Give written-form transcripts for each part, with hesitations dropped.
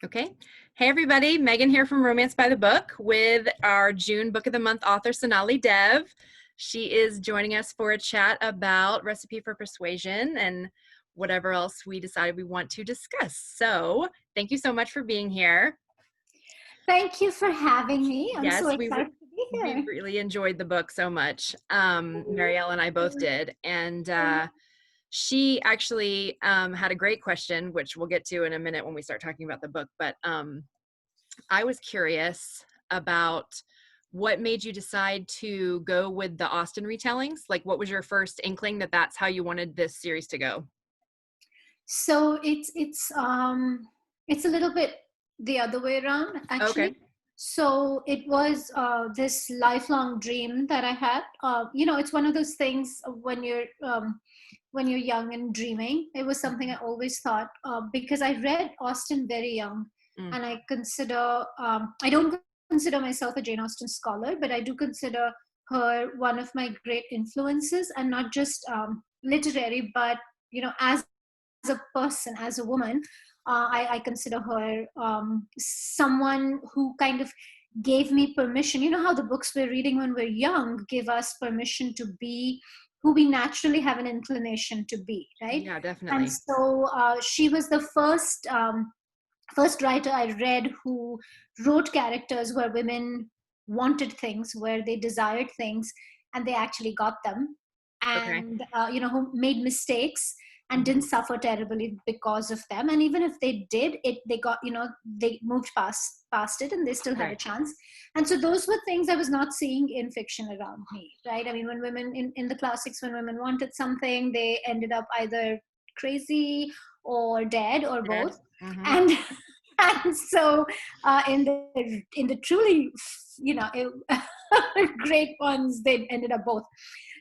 Okay. Hey, everybody. Megan here from Romance by the Book with our June Book of the Month author, Sonali Dev. She is joining us for a chat about Recipe for Persuasion and whatever else we decided we want to discuss. So thank you so much for being here. Thank you for having me. I'm so Yes, excited to be we here. really enjoyed the book so much. Marielle and I both did. And she actually had a great question, which we'll get to in a minute when we start talking about the book. But I was curious about what made you decide to go with the Austen retellings. Like, what was your first inkling that that's how you wanted this series to go? So it's a little bit the other way around Okay. actually. So it was this lifelong dream that I had. It's one of those things when you're young and dreaming. It was something I always thought because I read Austen very young, Mm. and I don't consider myself a Jane Austen scholar, but I do consider her one of my great influences, and not just literary, but as a person, as a woman. I consider her someone who kind of gave me permission. You know how the books we're reading when we're young give us permission to be who we naturally have an inclination to be, right? Yeah, And definitely. so she was the first writer I read who wrote characters where women wanted things, where they desired things, and they actually got them, Okay. and who made mistakes and Mhm. didn't suffer terribly because of them. And even if they did, they got they moved past it, and they still had a Right. chance. And so those were things I was not seeing in fiction around me, right? I mean, when women in the classics, when women wanted something, they ended up either crazy or dead or Dead. both. Mm-hmm. And and so in the truly great ones, they ended up both.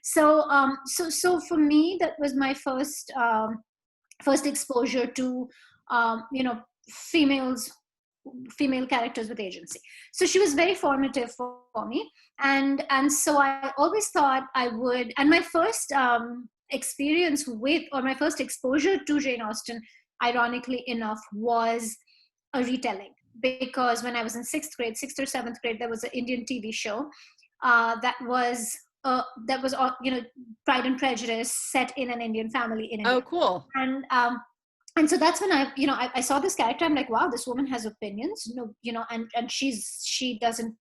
So for me, that was my first exposure to females, female characters with agency. So she was very formative for me, and so I always thought I would. And my first experience with, or my first exposure to Jane Austen, ironically enough, was a retelling. Because when I was in sixth or seventh grade, there was an Indian TV show that was Pride and Prejudice, set in an Indian family in Oh, India. cool. And um, and so that's when I saw this character. I'm like, wow, this woman has opinions. And she doesn't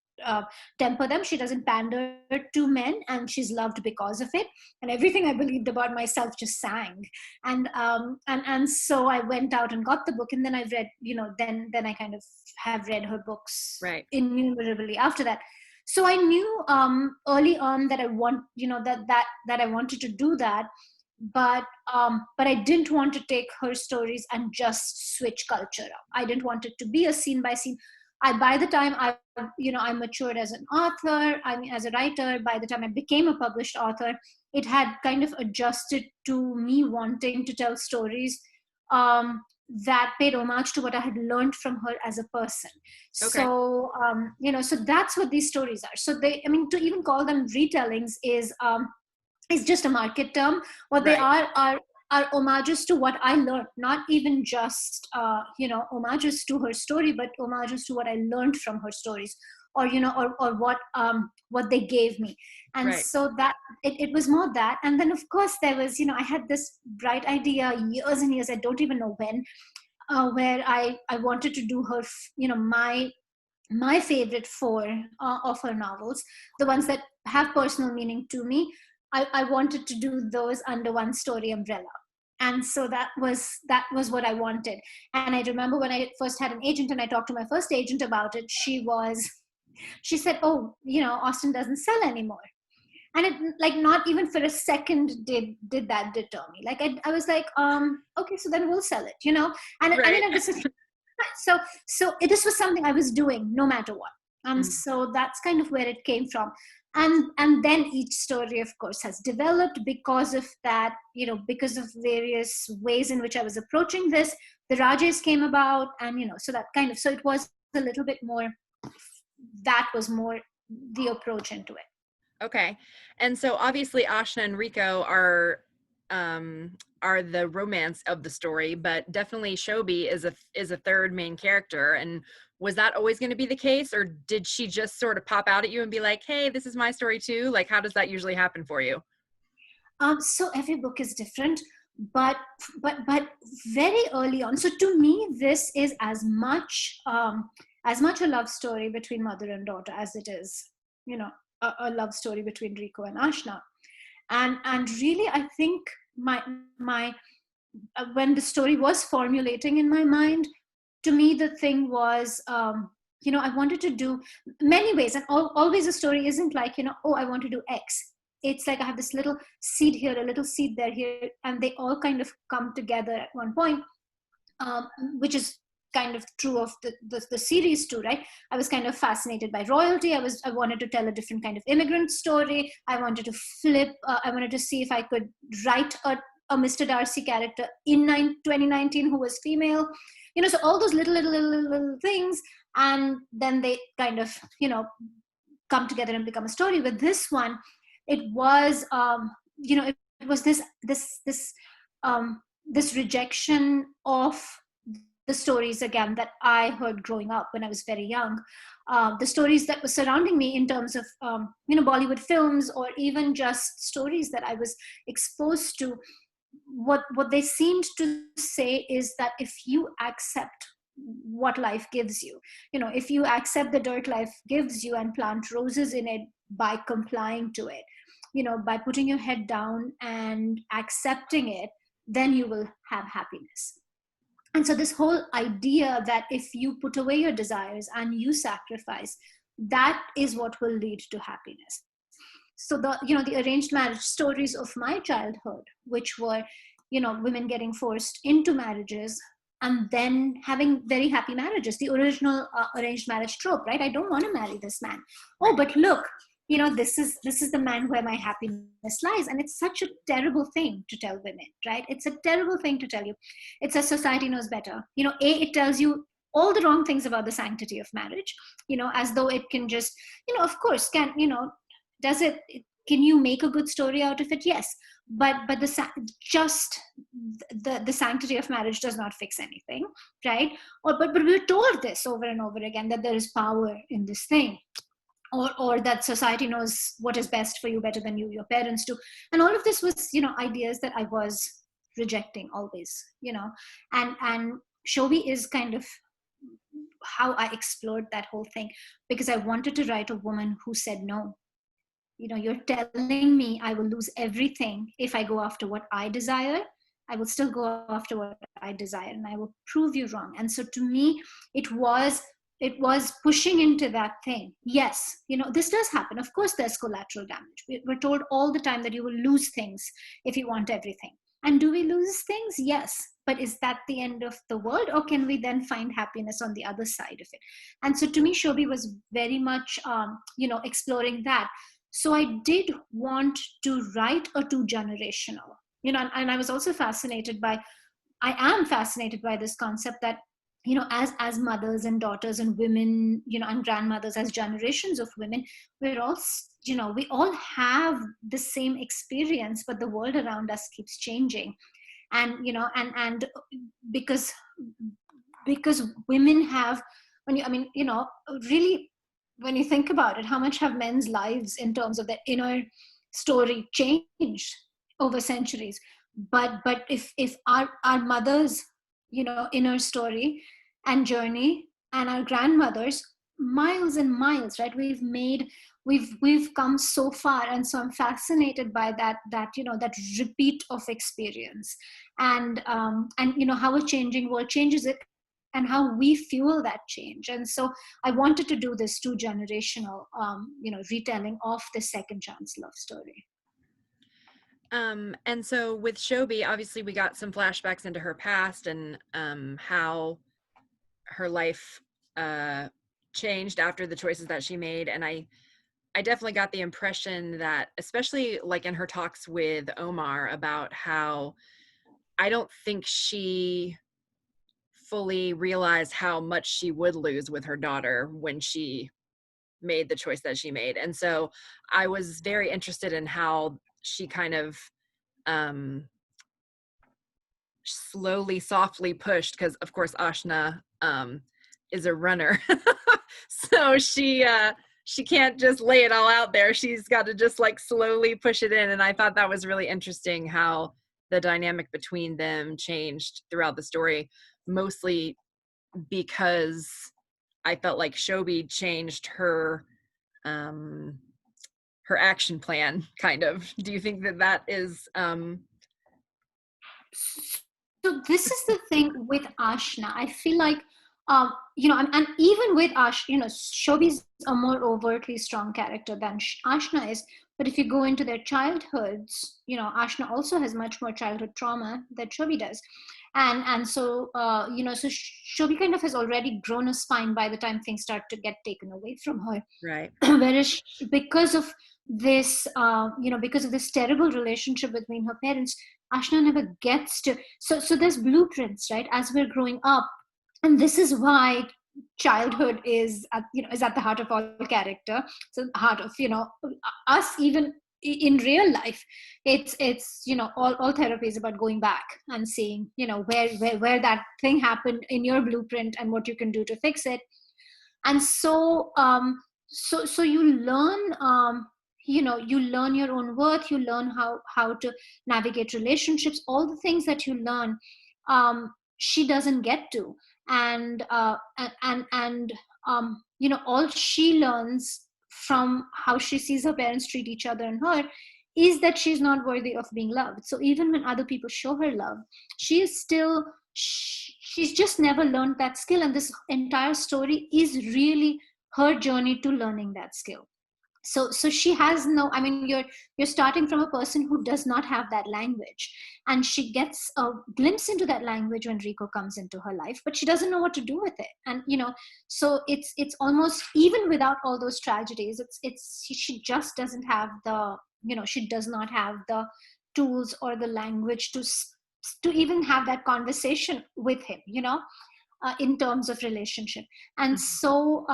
temper them. She doesn't pander to men, and she's loved because of it. And everything I believed about myself just sang. And so I went out and got the book, and then I read. Then I kind of have read her books Right. innumerably after that. So I knew early on that I want, that I wanted to do that, but I didn't want to take her stories and just switch culture up. I didn't want it to be a scene by scene. By the time I matured as an author, I mean as a writer, by the time I became a published author, it had kind of adjusted to me wanting to tell stories that paid homage to what I had learned from her as a person. Okay. So that's what these stories are. So I mean, to even call them retellings is just a market term. What they Right. are homages to what I learned, not even just homages to her story, but homages to what I learned from her stories, or what they gave me. And Right. so that it was more that. And then of course there was, I had this bright idea years and years, I don't even know when, where I wanted to do her, my favorite four of her novels, the ones that have personal meaning to me. I wanted to do those under one story umbrella. And so that was what I wanted. And I remember when I first had an agent and I talked to my first agent about it, she said, oh, Austen doesn't sell anymore. And it, like, not even for a second did that deter me. Like I was like, okay, so then we'll sell it. And Right. this is this was something I was doing no matter what. And Mhm. so that's kind of where it came from. And then each story, of course, has developed because of that, because of various ways in which I was approaching this. The Rajes came about, and so that kind of, so it was a little bit more, that was more the approach into it. Okay. And so obviously Ashna and Rico are are the romance of the story, but definitely Shobi is a third main character. And was that always going to be the case, or did she just sort of pop out at you and be like, hey, this is my story too? Like, how does that usually happen for you? So every book is different, but but very early on. So to me, this is as much a love story between mother and daughter as it is, a love story between Rico and Ashna. And really, I think my when the story was formulating in my mind, to me the thing was, I wanted to do many ways, and always a story isn't like, oh, I want to do X. It's like I have this little seed here, a little seed there, here, and they all kind of come together at one point, um, which is kind of true of the series too, right? I was kind of fascinated by royalty. I wanted to tell a different kind of immigrant story. I wanted to I wanted to see if I could write a Mr. Darcy character in 2019 who was female, so all those little things, and then they kind of, come together and become a story. With this one, it was, it was this rejection of the stories again that I heard growing up when I was very young, the stories that were surrounding me in terms of, Bollywood films, or even just stories that I was exposed to. What they seemed to say is that if you accept what life gives you, if you accept the dirt life gives you and plant roses in it by complying to it, by putting your head down and accepting it, then you will have happiness. And so this whole idea that if you put away your desires and you sacrifice, that is what will lead to happiness. So the arranged marriage stories of my childhood, which were, women getting forced into marriages and then having very happy marriages, the original arranged marriage trope, right? I don't want to marry this man. Oh, but look, this is the man where my happiness lies. And it's such a terrible thing to tell women, right? It's a terrible thing to tell you. It's a society knows better. It tells you all the wrong things about the sanctity of marriage, as though it can just, of course, does it, can you make a good story out of it? Yes. But just the sanctity of marriage does not fix anything, right? But we're told this over and over again, that there is power in this thing, or that society knows what is best for you better than your parents do. And all of this was, ideas that I was rejecting always, and Shobi is kind of how I explored that whole thing, because I wanted to write a woman who said no. You're telling me I will lose everything if I go after what I desire. I will still go after what I desire, and I will prove you wrong. And so to me, it was pushing into that thing. Yes, this does happen. Of course, there's collateral damage. We're told all the time that you will lose things if you want everything. And do we lose things? Yes. But is that the end of the world? Or can we then find happiness on the other side of it? And so to me, Shobi was very much, exploring that. So I did want to write a two-generational, and I was also I am fascinated by this concept that, as mothers and daughters and women, and grandmothers, as generations of women, we're all, we all have the same experience, but the world around us keeps changing. And, and because women have, really, when you think about it, how much have men's lives in terms of their inner story changed over centuries? But if our mothers, inner story and journey, and our grandmothers, miles and miles, right? We've come so far. And so I'm fascinated by that repeat of experience, and how a changing world changes it, and how we fuel that change. And so I wanted to do this two-generational, retelling of the second chance love story. And so with Shobi, obviously we got some flashbacks into her past, and how her life changed after the choices that she made. And I definitely got the impression that, especially like in her talks with Omar, about how I don't think she fully realized how much she would lose with her daughter when she made the choice that she made. And so I was very interested in how she kind of slowly, softly pushed, because of course Ashna is a runner. So she can't just lay it all out there. She's got to just like slowly push it in. And I thought that was really interesting how the dynamic between them changed throughout the story, mostly because I felt like Shobi changed um her action plan, kind of. Do you think that that is So this is the thing with Ashna. I feel like, and even with Shobi's a more overtly strong character than Ashna is. But if you go into their childhoods, Ashna also has much more childhood trauma that Shobi does, and so so Shobi kind of has already grown a spine by the time things start to get taken away from her. right? Whereas because of this, because of this terrible relationship between her parents, Ashna never gets to. So there's blueprints, right? As we're growing up, and this is why childhood is at the heart of all character. So the heart of us, even in real life, it's all therapy is about going back and seeing where that thing happened in your blueprint and what you can do to fix it. And so you learn, you learn your own worth, you learn how to navigate relationships, all the things that you learn, she doesn't get to. And all she learns from how she sees her parents treat each other and her is that she's not worthy of being loved. So even when other people show her love, she is still she's just never learned that skill, and this entire story is really her journey to learning that skill. So she has no, I mean, you're starting from a person who does not have that language, and she gets a glimpse into that language when Rico comes into her life, but she doesn't know what to do with it. And so it's almost, even without all those tragedies, it's she just doesn't have the, she does not have the tools or the language to even have that conversation with him, in terms of relationship. And so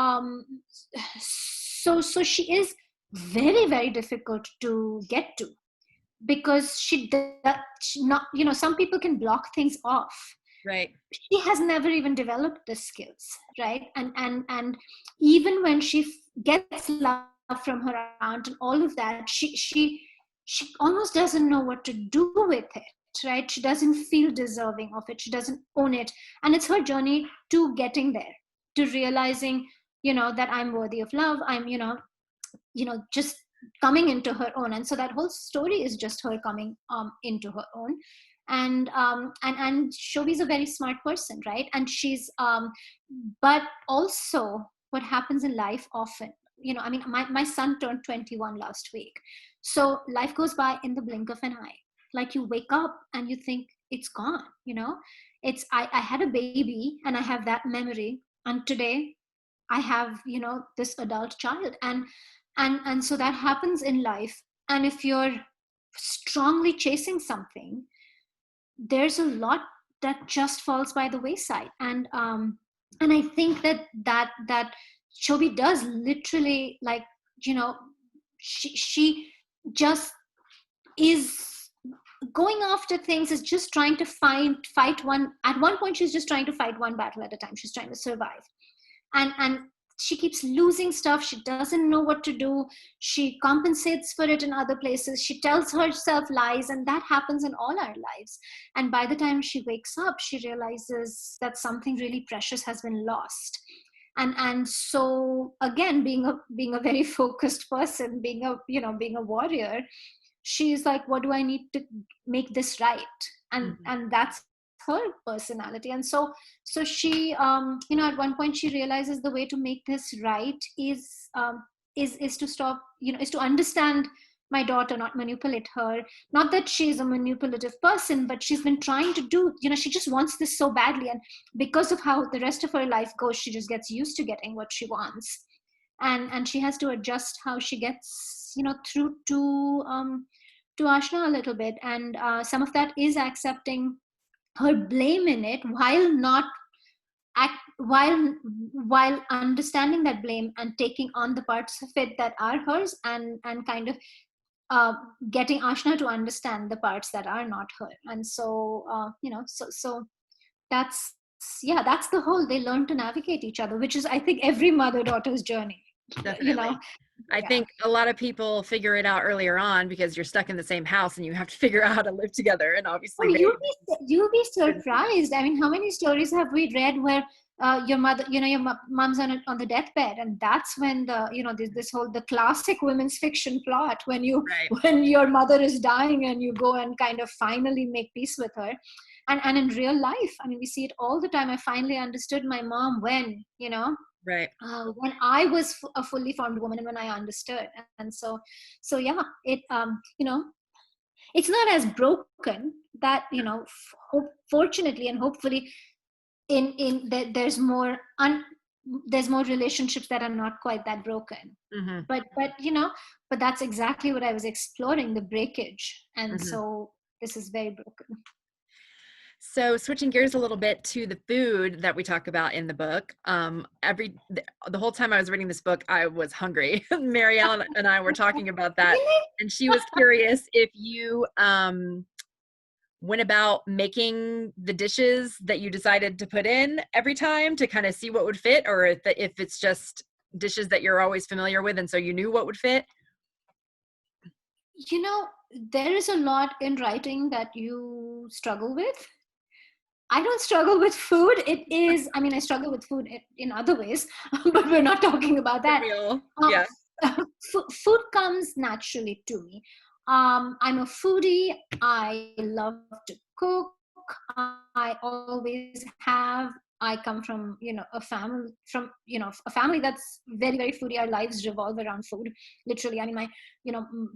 she is very, very difficult to get to, because she not, some people can block things off. Right. She has never even developed the skills, right? And even when she gets love from her aunt and all of that, she almost doesn't know what to do with it, right? She doesn't feel deserving of it, she doesn't own it. And it's her journey to getting there, to realizing, that I'm worthy of love, I'm just coming into her own. And so that whole story is just her coming into her own. And Shobi's a very smart person, right? And she's but also what happens in life often, I mean, my son turned 21 last week. So life goes by in the blink of an eye. Like, you wake up and you think it's gone. It's I had a baby and I have that memory, and today I have this adult child. And so that happens in life. And if you're strongly chasing something, there's a lot that just falls by the wayside. And I think that Chobi does literally, like, she just is going after things, is just trying to fight one. At one point, she's just trying to fight one battle at a time. She's trying to survive. And she keeps losing stuff. She doesn't know what to do. She compensates for it in other places. She tells herself lies, and that happens in all our lives. And by the time she wakes up, she realizes that something really precious has been lost. And so again, being a very focused person, being a warrior, she's like, what do I need to make this right? And that's her personality. And so she, at one point she realizes the way to make this right is to stop, is to understand my daughter, not manipulate her. Not that she's a manipulative person, but she's been trying to do, she just wants this so badly. And because of how the rest of her life goes, she just gets used to getting what she wants. And she has to adjust how she gets, through to Ashna a little bit. And some of that is accepting her blame in it, while not while understanding that blame and taking on the parts of it that are hers, and kind of getting Ashna to understand the parts that are not her. And so, so that's, yeah, that's the whole, they learn to navigate each other, which is, I think, every mother-daughter's journey, you know? Definitely. I Yeah. think a lot of people figure it out earlier on because you're stuck in the same house and you have to figure out how to live together. And Oh, obviously they you'll be couldn't figure it surprised. I mean, how many stories have we read where your mother, your mom's on the deathbed, and that's when this whole, the classic women's fiction plot, when you out. Right. when your mother is dying and you go and kind of finally make peace with her. And in real life, I mean, we see it all the time. I finally understood my mom Right. when I was a fully formed woman, and when I understood. And so yeah, it it's not as broken, that fortunately and hopefully, there's more there's more relationships that are not quite that broken. Mm-hmm. But that's exactly what I was exploring, the breakage. And Mm-hmm. so this is very broken. So switching gears a little bit to the food that we talk about in the book, the whole time I was reading this book, I was hungry. Mary Ellen and I were talking about that, Really? and she was curious if you went about making the dishes that you decided to put in every time to kind of see what would fit, or if it's just dishes that you're always familiar with and so you knew what would fit. you know there is a lot in writing that you struggle with. I don't struggle with food. It is, I mean, I struggle with food in other ways, but we're not talking about For that. real. Uh, Yeah. food comes naturally to me. I'm a foodie. I love to cook. I always have. I come from, a family that's very, very foodie. Our lives revolve around food. Literally, I mean,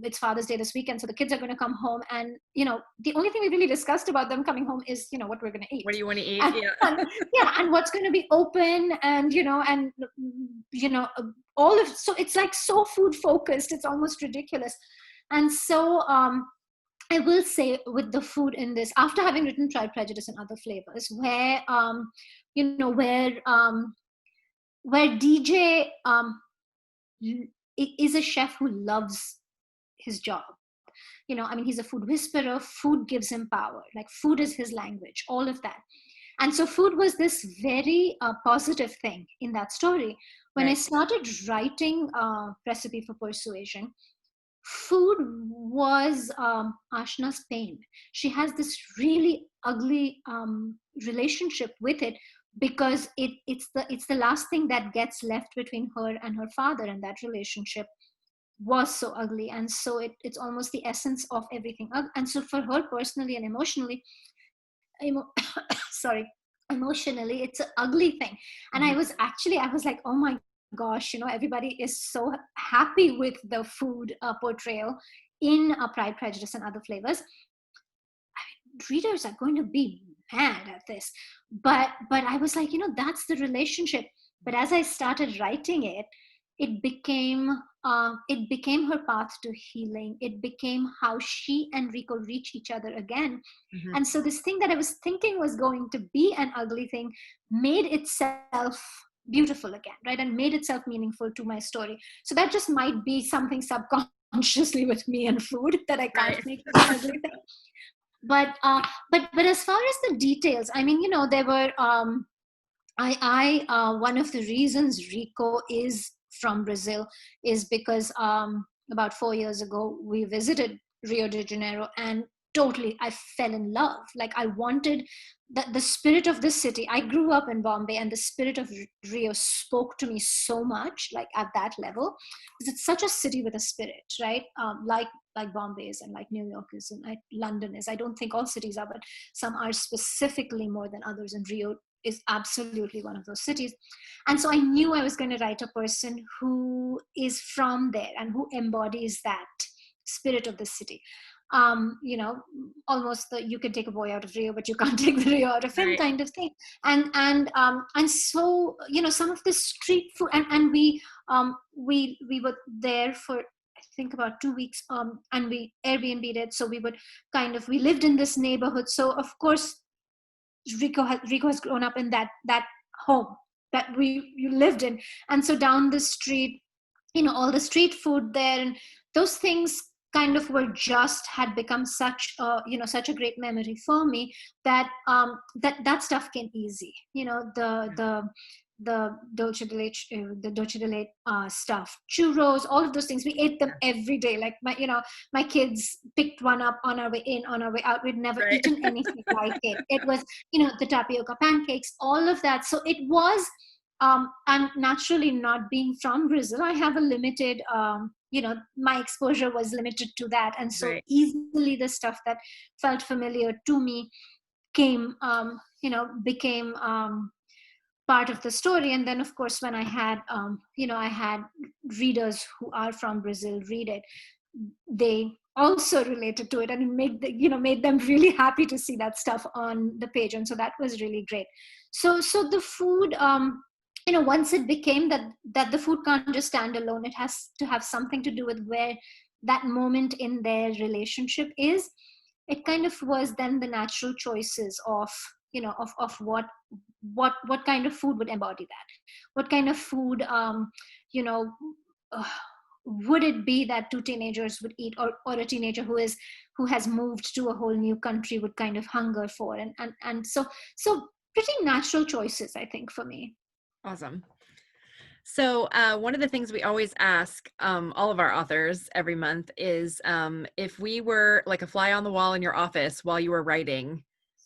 it's Father's Day this weekend, so the kids are going to come home, and the only thing we really discussed about them coming home is what we're going to eat, What do you want to eat? and, Yeah. and yeah, and what's going to be open, and you know, all of, so it's like so food focused. It's almost ridiculous. And so I will say, with the food in this, after having written Pride, Prejudice, and Other Flavors, where you know where DJ is a chef who loves his job. I mean, he's a food whisperer. Food gives him power. Like, food is his language, all of that. And so food was this very positive thing in that story. When I Right. started writing Recipe for Persuasion, food was Ashna's pain. She has this really ugly relationship with it, because it's the last thing that gets left between her and her father, and that relationship was so ugly. And so it's almost the essence of everything. And so for her, personally and emotionally, sorry, emotionally, it's an ugly thing. And Mm-hmm. I was like, oh my gosh, everybody is so happy with the food portrayal in Pride, Prejudice, and Other Flavors. Readers are going to be mad at this. But I was like, that's the relationship. But as I started writing it, it became her path to healing. It became how she and Rico reach each other again. Mm-hmm. And so this thing that I was thinking was going to be an ugly thing made itself beautiful again, right? And made itself meaningful to my story. So that just might be something subconsciously with me and food, that I can't Right. make it an ugly thing. But as far as the details, I mean, there were I one of the reasons Rico is from Brazil is because about 4 years ago we visited Rio de Janeiro, and totally I fell in love. Like, I wanted the spirit of this city. I grew up in Bombay, and the spirit of Rio spoke to me so much, like at that level, because it's such a city with a spirit, right? Like Bombay is, and like New York is, and like London is. I don't think all cities are, but some are specifically more than others, and Rio is absolutely one of those cities. And so I knew I was going to write a person who is from there and who embodies that spirit of the city. Almost you can take a boy out of Rio, but you can't take the Rio out of him, Right. kind of thing. And so some of the street food, and we were there for, I think, about 2 weeks, and we Airbnb'd it. So we lived in this neighborhood. So of course Rico has grown up in that home that you lived in. And so down the street, all the street food there, and those things kind of had become such a, such a great memory for me, that that stuff came easy. The dolce de leche stuff, churros, all of those things. We ate them every day. Like my kids picked one up on our way in, on our way out. We'd never Right. eaten anything like it. It was, the tapioca pancakes, all of that. So it was, and naturally, not being from Brazil, I have a limited, my exposure was limited to that. And so Right. easily the stuff that felt familiar to me came, became part of the story. And then, of course, when I had, I had readers who are from Brazil read it, they also related to it, and it made them really happy to see that stuff on the page. And so that was really great. So the food, once it became that the food can't just stand alone, it has to have something to do with where that moment in their relationship is. It kind of was then the natural choices of, of what kind of food would embody that, what kind of food, you know uh, would it be that two teenagers would eat, or a teenager who has moved to a whole new country would kind of hunger for. And so pretty natural choices, I think, for me. Awesome. So one of the things we always ask all of our authors every month is if we were like a fly on the wall in your office while you were writing,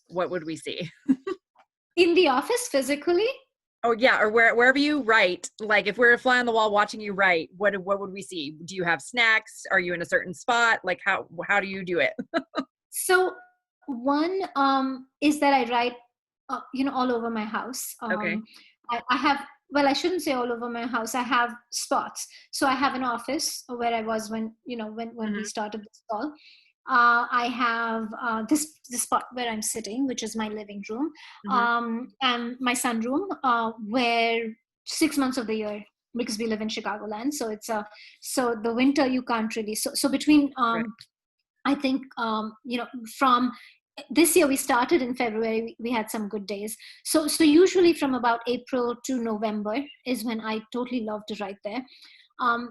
what would we see? In the office, physically? Oh yeah, or wherever you write. Like if we're a fly on the wall watching you write, what would we see? Do you have snacks? Are you in a certain spot? Like how do you do it? So one, is that I write, all over my house. Okay. I have, well, I shouldn't say all over my house. I have spots. So I have an office where I was when we Hmm. started this call. I have this spot where I'm sitting, which is my living room, Hmm. and my sunroom, where 6 months of the year, because we live in Chicagoland, so it's so the winter you can't really, so between, Right. I think, from this year we started in February, we had some good days. So usually from about April to November is when I totally love to write there. Um,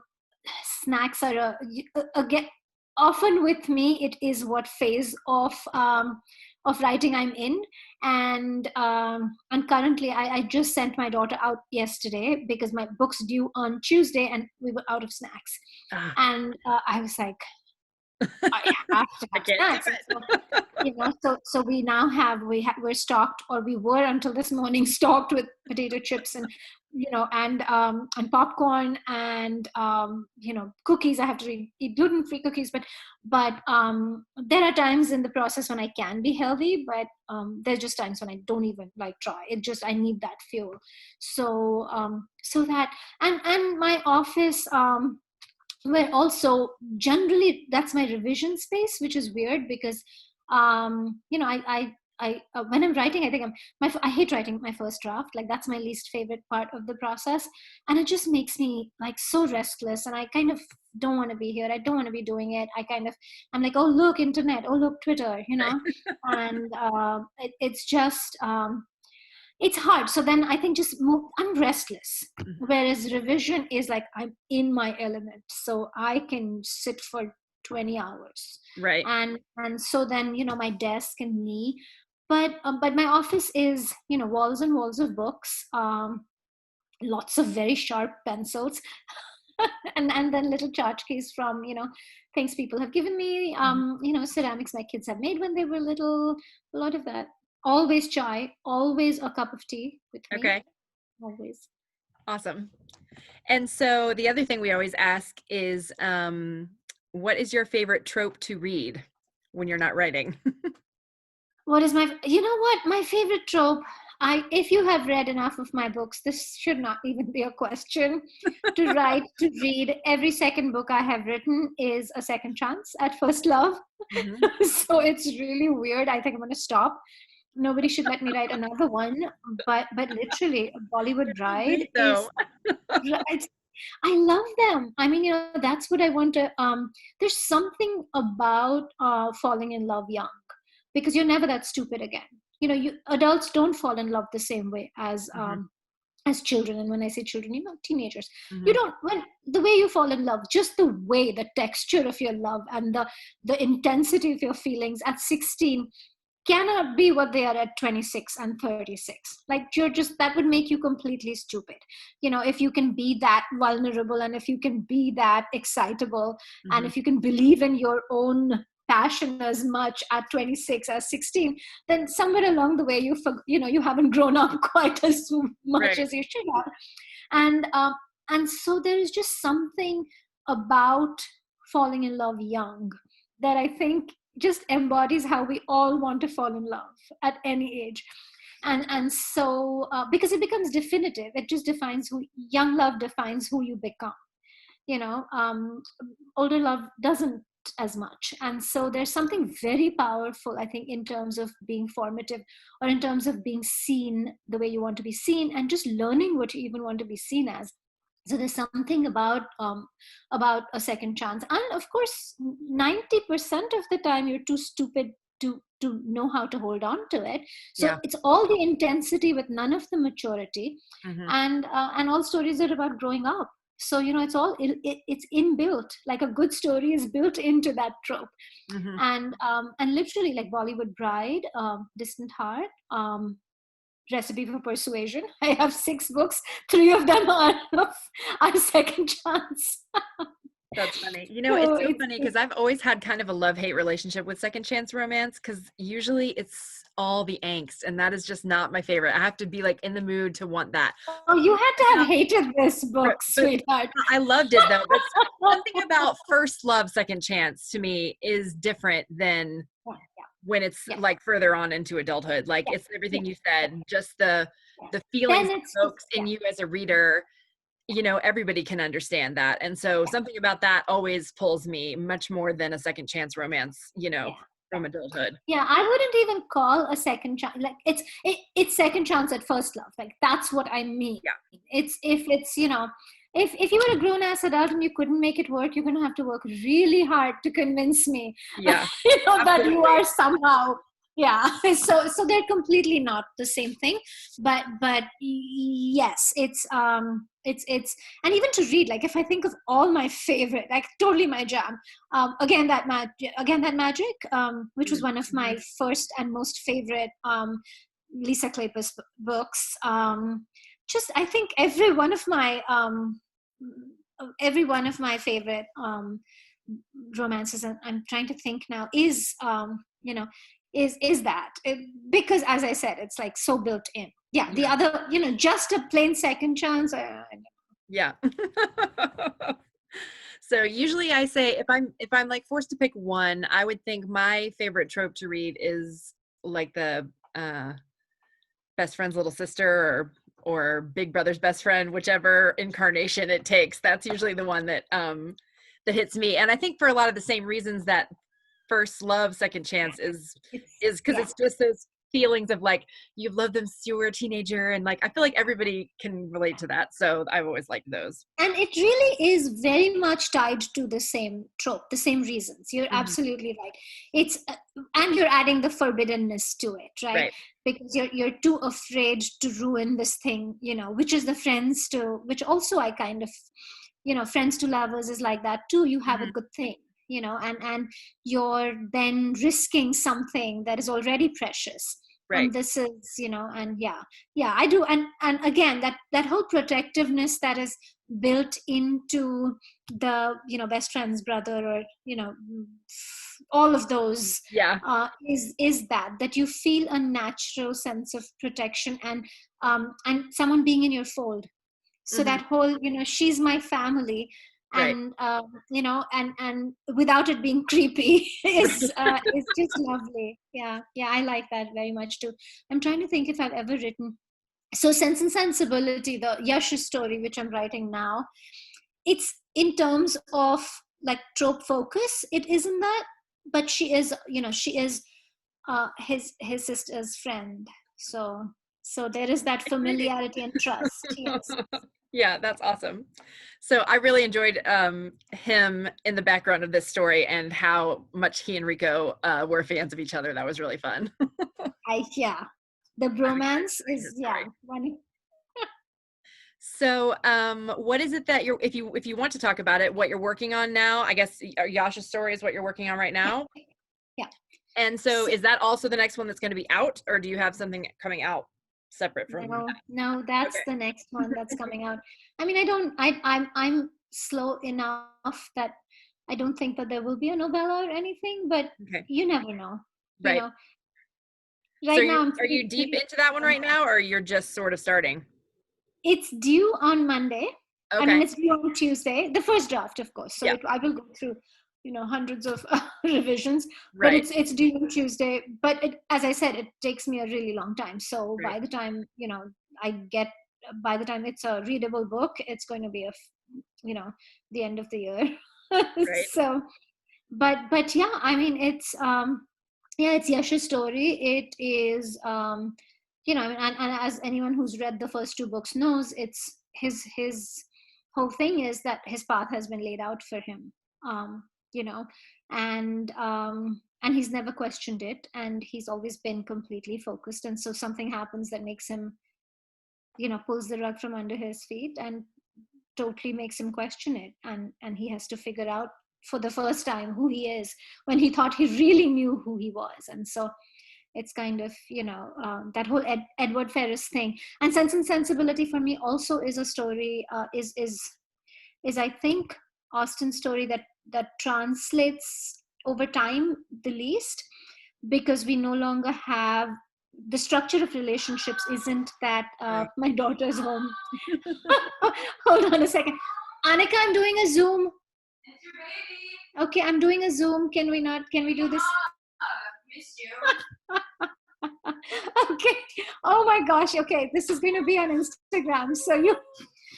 Snacks are again, often with me it is what phase of writing I'm in. And currently I just sent my daughter out yesterday because my book's due on Tuesday and we were out of snacks. Ah, And I was like, I have to I have can't do snacks. And so, it. so we now we're stocked, or we were until this morning stocked with potato chips and, and popcorn and, cookies. I have to eat gluten-free cookies, but there are times in the process when I can be healthy, but there's just times when I don't even like try. I need that fuel. So that, and my office, where also generally that's my revision space, which is weird because, when I'm writing, I think I hate writing my first draft. Like that's my least favorite part of the process, and it just makes me like so restless, and I kind of don't want to be here. I don't want to be doing it. I'm like, oh look, internet, oh look, Twitter, Right. and it's just, it's hard. So then I think just move, I'm restless. Mhm. Whereas revision is like I'm in my element. So I can sit for 20 hours. Right. And so then, my desk and me. But my office is, walls and walls of books, lots of very sharp pencils, and then little tchotchkes from, things people have given me, Mhm. ceramics my kids have made when they were little, a lot of that. Always chai, always a cup of tea with me, Okay. always. Awesome. And so the other thing we always ask is, what is your favorite trope to read when you're not writing? What is my, my favorite trope? If you have read enough of my books, this should not even be a question. To read, every second book I have written is a second chance at first love. Hmm. So it's really weird. I think I'm going to stop. Nobody should let me write another one. But literally, Bollywood They're so Bride great is, though. it's, I love them. I mean, that's what I want to. There's something about falling in love young, because you're never that stupid again. You adults don't fall in love the same way as Hmm. as children. And when I say children, teenagers, you Mm-hmm. don't, when the way you fall in love, just the way, the texture of your love and the intensity of your feelings at 16 cannot be what they are at 26 and 36. Like, you're just, that would make you completely stupid, if you can be that vulnerable, and if you can be that excitable, and Mm-hmm. if you can believe in your own passion as much at 26 as 16, then somewhere along the way you haven't grown up quite as much Right. as you should have. And um, and so there is just something about falling in love young that I think just embodies how we all want to fall in love at any age. And so because it becomes definitive, it just defines who, young love defines who you become. you know um, Older love doesn't as much. And so there's something very powerful, I think, in terms of being formative, or in terms of being seen the way you want to be seen, and just learning what you even want to be seen as. So there's something about a second chance. And of course, 90% of the time you're too stupid to know how to hold on to it. So Yeah. it's all the intensity with none of the maturity. Mm-hmm. And all stories are about growing up. So it's inbuilt, like a good story is built into that trope. Mm-hmm. And literally, like Bollywood Bride, Distant Heart, Recipe for Persuasion. I have 6 books. 3 of them are second chance. That's funny. So It's so it's funny because I've always had kind of a love-hate relationship with second chance romance, because usually it's all the angst, and that is just not my favorite. I have to be like in the mood to want that. Oh, you had to have About, hated this book, but sweetheart. I loved it though. But something about first love, second chance to me is different than Yeah, when it's yeah, like further on into adulthood. Like, yeah, it's yeah, everything you yeah, said, just the yeah. feelings Then it it's just, evokes yeah, in you as a reader. Everybody can understand that. And so yeah, something about that always pulls me much more than a second chance romance, yeah, yeah. from adulthood. Yeah, I wouldn't even call a second chance, like it's second chance at first love. Like, that's what I mean. Yeah. It's, if it's, if you were a grown ass adult and you couldn't make it work, you're gonna have to work really hard to convince me, Yeah, that you absolutely. are somehow, yeah. So they're completely not the same thing. But yes, it's and even to read, like, if I think of all my favorite, like, totally my jam, again that magic, which was one of Mm-hmm. my first and most favorite Lisa Kleypas books. Just, I think every one of my favorite romances, and I'm trying to think now, is that because, as I said, it's like so built in. Yeah, the Yeah. other, just a plain second chance. Yeah. So usually I say, if I'm like forced to pick one, I would think my favorite trope to read is like the best friend's little sister, or big brother's best friend, whichever incarnation it takes. That's usually the one that hits me. And I think for a lot of the same reasons that first love, second chance It's, is because yeah. it's just those feelings of like, you've loved them since you were a teenager, and like I feel like everybody can relate to that. So I've always liked those. And it really is very much tied to the same trope, the same reasons. You're Mhm. absolutely right. It's and you're adding the forbiddenness to it, right? Right. Because you're too afraid to ruin this thing, which is the friends to, which also I kind of, friends to lovers is like that too. You have a Hmm. good thing, and you're then risking something that is already precious. Right. And this is, and yeah, I do. And again, that whole protectiveness that is built into the, best friend's brother, or all of those, Yeah. is that you feel a natural sense of protection, and someone being in your fold. So Hmm. that whole, she's my family, Right. and and without it being creepy, is just lovely. Yeah, yeah, I like that very much too. I'm trying to think if I've ever written, so Sense and Sensibility, the Yash story, which I'm writing now, it's in terms of like trope focus, it isn't that, but she is his sister's friend. So there is that Exciting. familiarity and trust. Yes. Yeah, that's awesome. So I really enjoyed him in the background of this story, and how much he and Rico were fans of each other. That was really fun. Yeah, the I'm excited bromance to read is, his yeah, story. one. So, what is it that you're, if you want to talk about it, what you're working on now? I guess Yasha's story is what you're working on right Yeah. now. Yeah. And so, is that also the next one that's going to be out, or do you have something coming out separate from that? No, that's Okay. the next one that's coming out. I mean, I'm slow enough that I don't think that there will be a novella or anything, but Okay. you never know. You Right. know, So, right now I'm are you deep pretty into that one right now, or you're just sort of starting? it's due on Monday. I mean, Okay. it's due on Tuesday, the first draft, of course. So Yeah. I will go through, hundreds of revisions, but Right. it's due on Tuesday. But as I said, it takes me a really long time. So Right. by the time, I get, by the time it's a readable book, it's going to be the end of the year. Right. So, but yeah, I mean, it's Yash's story. It is, I mean, and as anyone who's read the first two books knows, it's his whole thing is that his path has been laid out for him, um, you know, and he's never questioned it, and he's always been completely focused. And so something happens that makes him, pulls the rug from under his feet and totally makes him question it, and he has to figure out for the first time who he is when he thought he really knew who he was. And so it's kind of that whole Edward Ferris thing. And Sense and Sensibility for me also is a story, is I think Austen's story that translates over time the least, because we no longer have the structure of relationships isn't that, Right. my daughter's home. Hold on a second. Annika, I'm doing a Zoom. It's your baby. Okay, I'm doing a Zoom. Can we do this? Missed you. Okay. Oh my gosh. Okay, this is going to be on Instagram. So you.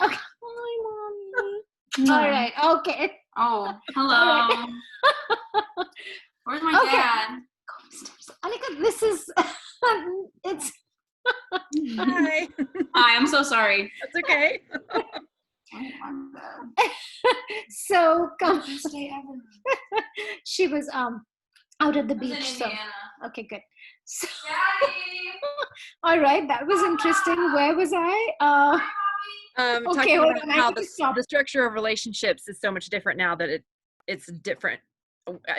Okay. Hi, mommy. All right. Okay. Oh, hello. All right. Where's my dad? Annika, this is. It's. Hi. Hi, I'm so sorry. That's okay. So come. She was out at the beach. So okay, good. So, all right, that was interesting. Where was I? Okay, Talking hold about on. I how need to stop. the structure of relationships is so much different now that it's different.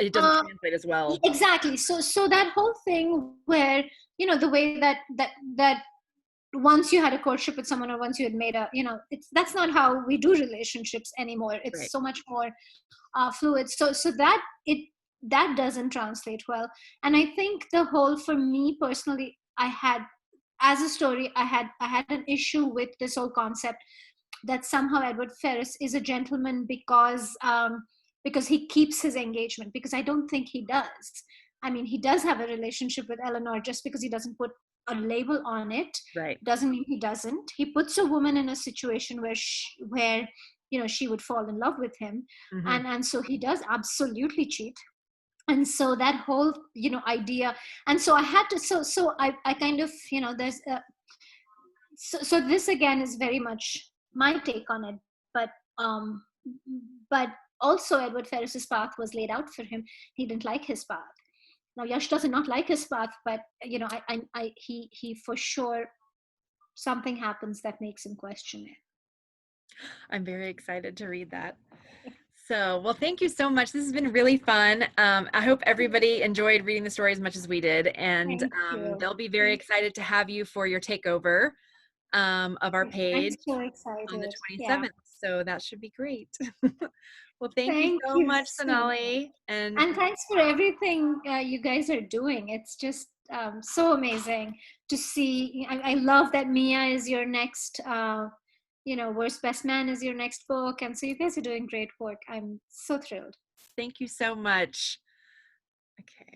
It doesn't translate as well. Exactly. So that whole thing where the way that once you had a courtship with someone, or once you had made that's not how we do relationships anymore. It's Right. so much more fluid. So that doesn't translate well. And I think the whole, for me personally, I had, as a story, I had an issue with this whole concept that somehow Edward Ferris is a gentleman because he keeps his engagement, because I don't think he does. I mean, he does have a relationship with Eleanor. Just because he doesn't put a label on it Right. doesn't mean he doesn't. He puts a woman in a situation where she would fall in love with him. Mm-hmm. And so he does absolutely cheat. And so that whole idea, and so I had to, so I kind of, there's so this again is very much my take on it. but um but also Edward Ferris's path was laid out for him. He didn't like his path. Now Yash does not like his path, but he for sure, something happens that makes him question it. I'm very excited to read that. So, well, thank you so much. This has been really fun. I hope everybody enjoyed reading the story as much as we did, and Thank you. they'll be very excited to have you for your takeover of our I'm page so on the excited. 27th. So that should be great. Well, thank you Thank so you much, so Sonali. And thanks for everything you guys are doing. It's just so amazing to see. I love that Mia is your next, Worst Best Man is your next book. And so you guys are doing great work. I'm so thrilled. thank you so much. Okay.